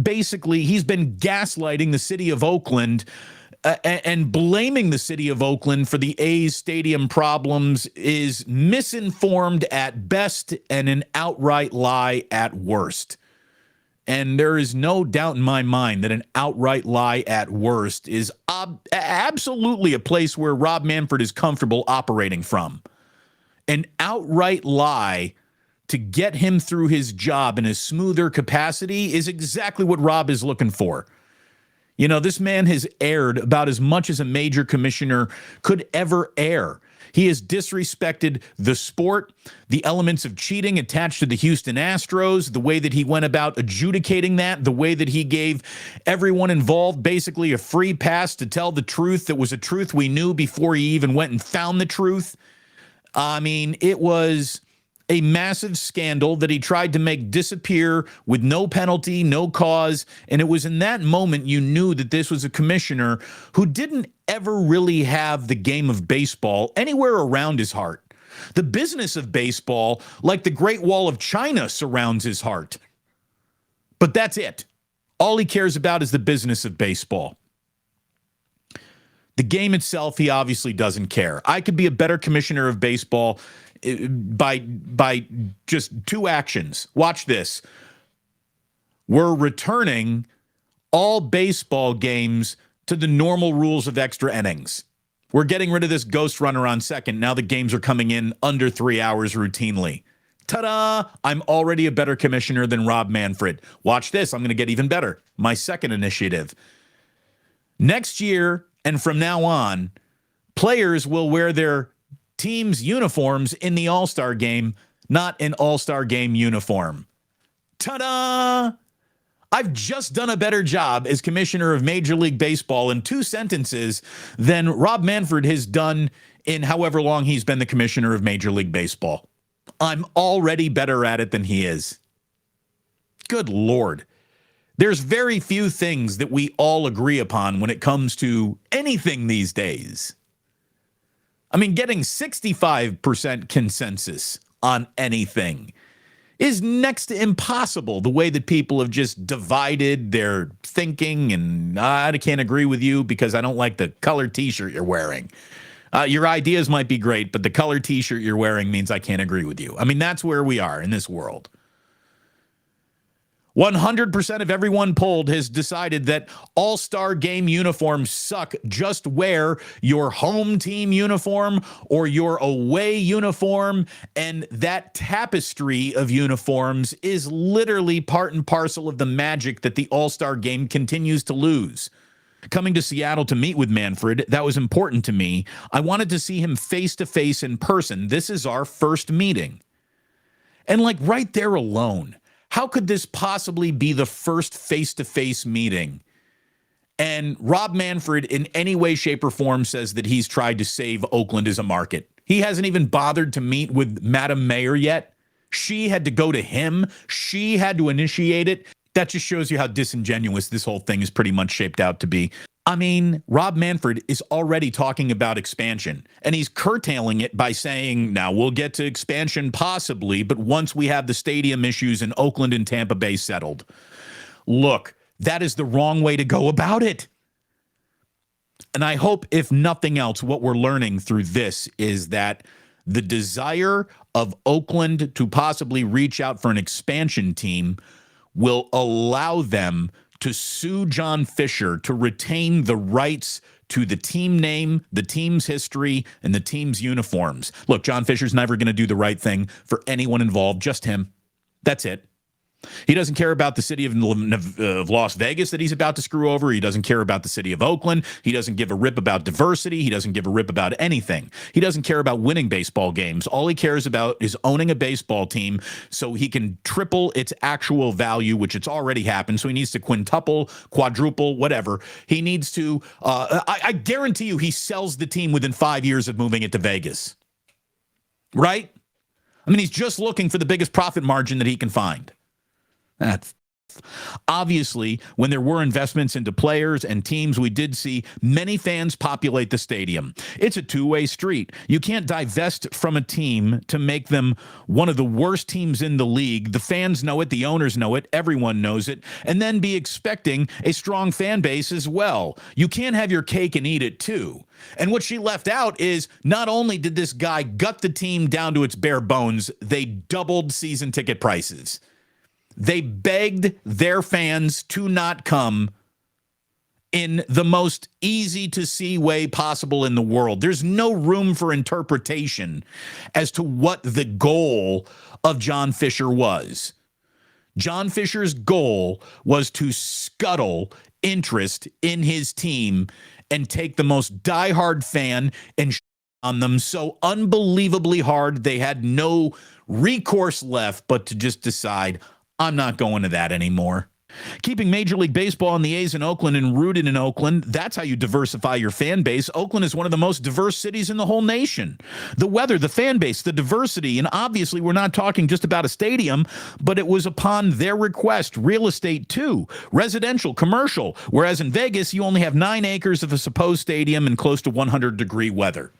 basically he's been gaslighting the city of Oakland and blaming the city of Oakland for the A's stadium problems is misinformed at best and an outright lie at worst. And there is no doubt in my mind that an outright lie at worst is absolutely a place where Rob Manfred is comfortable operating from. An outright lie to get him through his job in a smoother capacity is exactly what Rob is looking for. This man has erred about as much as a major commissioner could ever err. He has disrespected the sport, the elements of cheating attached to the Houston Astros, the way that he went about adjudicating that, the way that he gave everyone involved basically a free pass to tell the truth that was a truth we knew before he even went and found the truth. I mean, it was a massive scandal that he tried to make disappear with no penalty, no cause. And it was in that moment you knew that this was a commissioner who didn't ever really have the game of baseball anywhere around his heart. The business of baseball, like the Great Wall of China, surrounds his heart. But that's it. All he cares about is the business of baseball. The game itself, he obviously doesn't care. I could be a better commissioner of baseball by just two actions. Watch this. We're returning all baseball games to the normal rules of extra innings. We're getting rid of this ghost runner on second. Now the games are coming in under 3 hours routinely. Ta-da! I'm already a better commissioner than Rob Manfred. Watch this. I'm going to get even better. My second initiative. Next year and from now on, players will wear their team's uniforms in the All-Star game, not an All-Star game uniform. Ta-da! I've just done a better job as commissioner of Major League Baseball in 2 sentences than Rob Manfred has done in however long he's been the commissioner of Major League Baseball. I'm already better at it than he is. Good Lord. There's very few things that we all agree upon when it comes to anything these days. I mean, getting 65% consensus on anything is next to impossible, the way that people have just divided their thinking, and I can't agree with you because I don't like the colored t-shirt you're wearing. Your ideas might be great, but the colored t-shirt you're wearing means I can't agree with you. I mean, that's where we are in this world. 100% of everyone polled has decided that all-star game uniforms suck. Just wear your home team uniform or your away uniform, and that tapestry of uniforms is literally part and parcel of the magic that the all-star game continues to lose. Coming to Seattle to meet with Manfred, that was important to me. I wanted to see him face-to-face in person. This is our first meeting. And like right there alone, how could this possibly be the first face-to-face meeting? And Rob Manfred in any way, shape, or form says that he's tried to save Oakland as a market. He hasn't even bothered to meet with Madam Mayor yet. She had to go to him. She had to initiate it. That just shows you how disingenuous this whole thing is pretty much shaped out to be. I mean, Rob Manfred is already talking about expansion, and he's curtailing it by saying, now we'll get to expansion possibly, but once we have the stadium issues in Oakland and Tampa Bay settled. Look, that is the wrong way to go about it. And I hope, if nothing else, what we're learning through this is that the desire of Oakland to possibly reach out for an expansion team will allow them to sue John Fisher to retain the rights to the team name, the team's history, and the team's uniforms. Look, John Fisher's never going to do the right thing for anyone involved, just him. That's it. He doesn't care about the city of Las Vegas that he's about to screw over. He doesn't care about the city of Oakland. He doesn't give a rip about diversity. He doesn't give a rip about anything. He doesn't care about winning baseball games. All he cares about is owning a baseball team so he can triple its actual value, which it's already happened. So he needs to quintuple, quadruple, whatever. He needs to, I guarantee you he sells the team within 5 years of moving it to Vegas. Right? I mean, he's just looking for the biggest profit margin that he can find. That's Obviously, when there were investments into players and teams, we did see many fans populate the stadium. It's a two-way street. You can't divest from a team to make them one of the worst teams in the league. The fans know it, the owners know it, everyone knows it, and then be expecting a strong fan base as well. You can't have your cake and eat it too. And what she left out is not only did this guy gut the team down to its bare bones, they doubled season ticket prices. They begged their fans to not come in the most easy to see way possible in the world. There's no room for interpretation as to what the goal of John Fisher was. John Fisher's goal was to scuttle interest in his team and take the most diehard fan and on them so unbelievably hard they had no recourse left but to just decide, I'm not going to that anymore. Keeping Major League Baseball and the A's in Oakland and rooted in Oakland, that's how you diversify your fan base. Oakland is one of the most diverse cities in the whole nation. The weather, the fan base, the diversity, and obviously we're not talking just about a stadium, but it was upon their request, real estate too, residential, commercial, whereas in Vegas you only have 9 acres of a supposed stadium and close to 100-degree weather.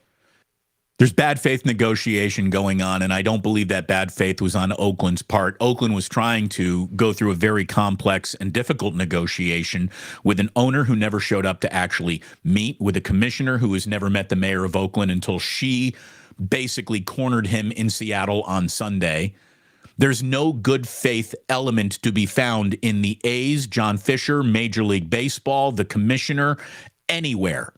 There's bad faith negotiation going on, and I don't believe that bad faith was on Oakland's part. Oakland was trying to go through a very complex and difficult negotiation with an owner who never showed up to actually meet, with a commissioner who has never met the mayor of Oakland until she basically cornered him in Seattle on Sunday. There's no good faith element to be found in the A's, John Fisher, Major League Baseball, the commissioner, anywhere.